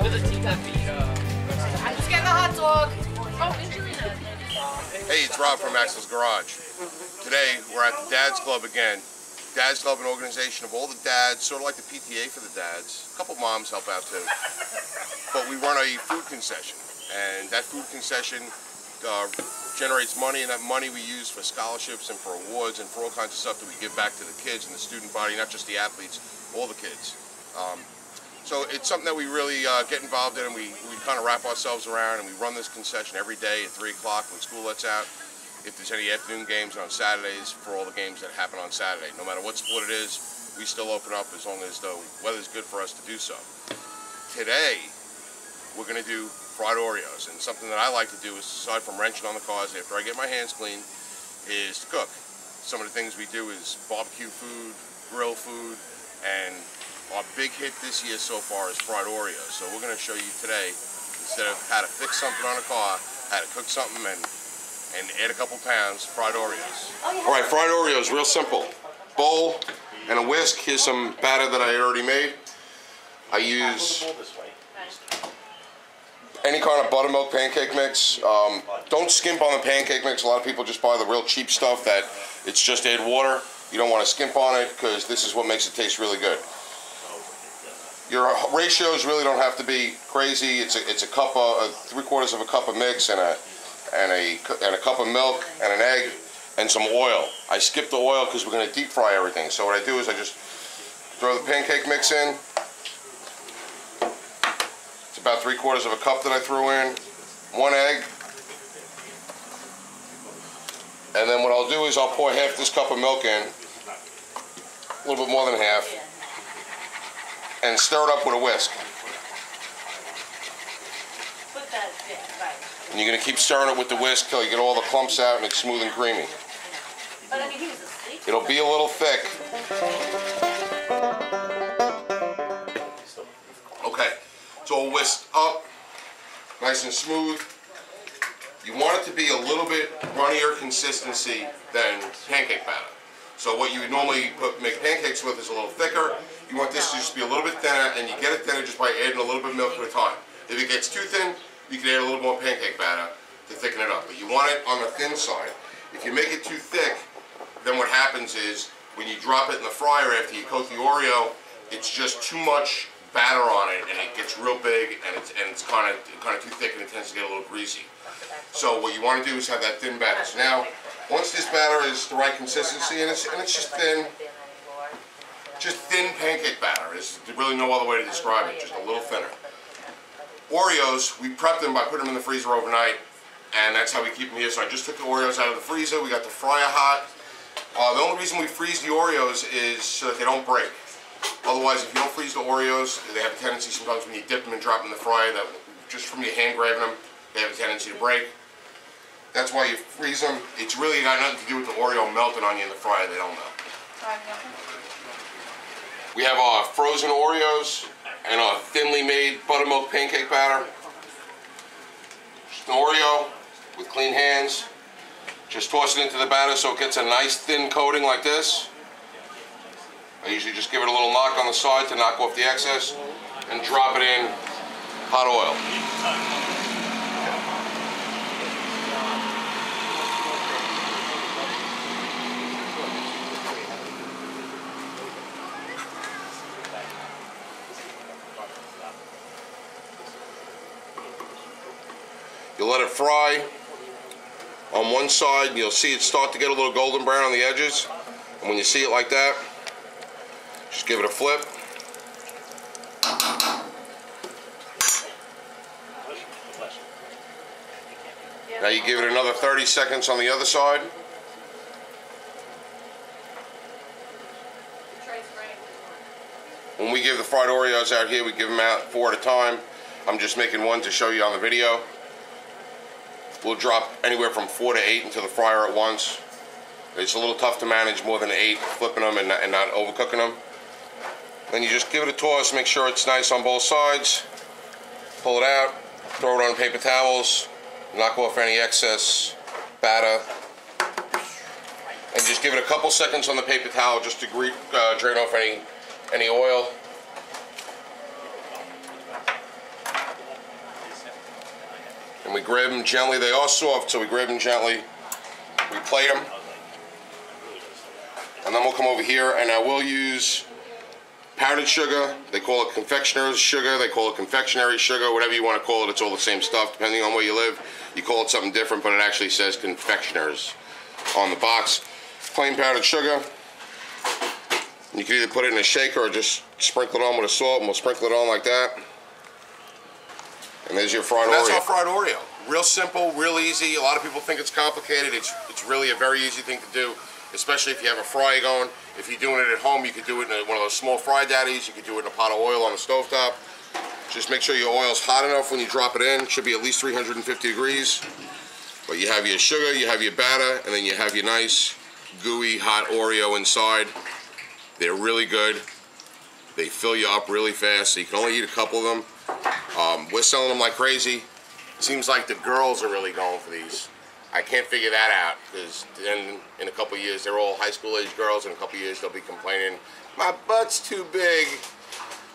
Let's get the hot dog. Hey, it's Rob from Axel's Garage. Today, we're at the Dads Club again. Dads Club, an organization of all the dads, sort of like the PTA for the dads. A couple moms help out too. But we run a food concession, and that food concession generates money, and that money we use for scholarships and for awards and for all kinds of stuff that we give back to the kids and the student body, not just the athletes, all the kids. So it's something that we really get involved in, and we kind of wrap ourselves around, and we run this concession every day at 3 o'clock when school lets out. If there's any afternoon games on Saturdays, for all the games that happen on Saturday. No matter what sport it is, we still open up as long as the weather's good for us to do so. Today, we're going to do fried Oreos, and something that I like to do, is, aside from wrenching on the cars after I get my hands clean, is to cook. Some of the things we do is barbecue food, grill food, and our big hit this year so far is fried Oreos. So we're going to show you today, instead of how to fix something on a car, how to cook something and add a couple pounds, fried Oreos. All right, fried Oreos, real simple. Bowl and a whisk. Here's some batter that I already made. I use any kind of buttermilk pancake mix. Don't skimp on the pancake mix. A lot of people just buy the real cheap stuff that it's just add water. You don't want to skimp on it because this is what makes it taste really good. Your ratios really don't have to be crazy. It's a cup of 3/4 of a cup of mix and a cup of milk and an egg and some oil. I skip the oil because we're going to deep fry everything. So what I do is I just throw the pancake mix in. It's about 3/4 of a cup that I threw in. 1 egg. And then what I'll do is I'll pour half this cup of milk in. A little bit more than half. And stir it up with a whisk. And you're going to keep stirring it with the whisk till you get all the clumps out and it's smooth and creamy. It'll be a little thick. Okay, it's all whisked up, nice and smooth. You want it to be a little bit runnier consistency than pancake batter. So what you would normally make pancakes with is a little thicker. You want this to just be a little bit thinner, and you get it thinner just by adding a little bit of milk at a time. If it gets too thin, you can add a little more pancake batter to thicken it up. But you want it on the thin side. If you make it too thick, then what happens is when you drop it in the fryer after you coat the Oreo, it's just too much batter on it, and it gets real big, and it's kind of too thick, and it tends to get a little greasy. So what you want to do is have that thin batter. So now, once this batter is the right consistency, and it's just thin pancake batter. There's really no other way to describe it, just a little thinner. Oreos, we prep them by putting them in the freezer overnight, and that's how we keep them here. So I just took the Oreos out of the freezer. We got the fryer hot. The only reason we freeze the Oreos is so that they don't break. Otherwise, if you don't freeze the Oreos, they have a tendency sometimes when you dip them and drop them in the fryer, that just from your hand grabbing them, they have a tendency to break. That's why you freeze them. It's really got nothing to do with the Oreo melting on you in the fryer. They don't melt. We have our frozen Oreos and our thinly made buttermilk pancake batter. Just an Oreo with clean hands. Just toss it into the batter so it gets a nice thin coating like this. I usually just give it a little knock on the side to knock off the excess and drop it in hot oil. You'll let it fry on one side, and you'll see it start to get a little golden brown on the edges. And when you see it like that, just give it a flip. Now you give it another 30 seconds on the other side. When we give the fried Oreos out here, we give them out 4 at a time. I'm just making one to show you on the video. We'll drop anywhere from 4 to 8 into the fryer at once. It's a little tough to manage more than 8, flipping them and not overcooking them. Then you just give it a toss, make sure it's nice on both sides. Pull it out, throw it on paper towels, knock off any excess batter, and just give it a couple seconds on the paper towel just to drain off any oil. we grab them gently. They are soft, so we grab them gently. We plate them. And then we'll come over here, and I will use powdered sugar. They call it confectioner's sugar. They call it confectionery sugar. Whatever you want to call it, it's all the same stuff. Depending on where you live, you call it something different, but it actually says confectioner's on the box. Plain powdered sugar. You can either put it in a shaker or just sprinkle it on with a salt, and we'll sprinkle it on like that. And there's your fried Oreo. That's our fried Oreo. Real simple, real easy. A lot of people think it's complicated. It's really a very easy thing to do, especially if you have a fryer going. If you're doing it at home, you could do it in one of those small fry daddies. You could do it in a pot of oil on the stovetop. Just make sure your oil's hot enough when you drop it in. It should be at least 350 degrees. But you have your sugar, you have your batter, and then you have your nice, gooey, hot Oreo inside. They're really good. They fill you up really fast, so you can only eat a couple of them. We're selling them like crazy. Seems like the girls are really going for these. I can't figure that out, because then in a couple of years, they're all high school age girls. In a couple of years, they'll be complaining, my butt's too big,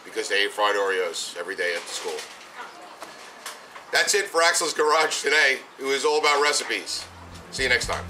because they ate fried Oreos every day at the school. That's it for Axel's Garage today. It was all about recipes. See you next time.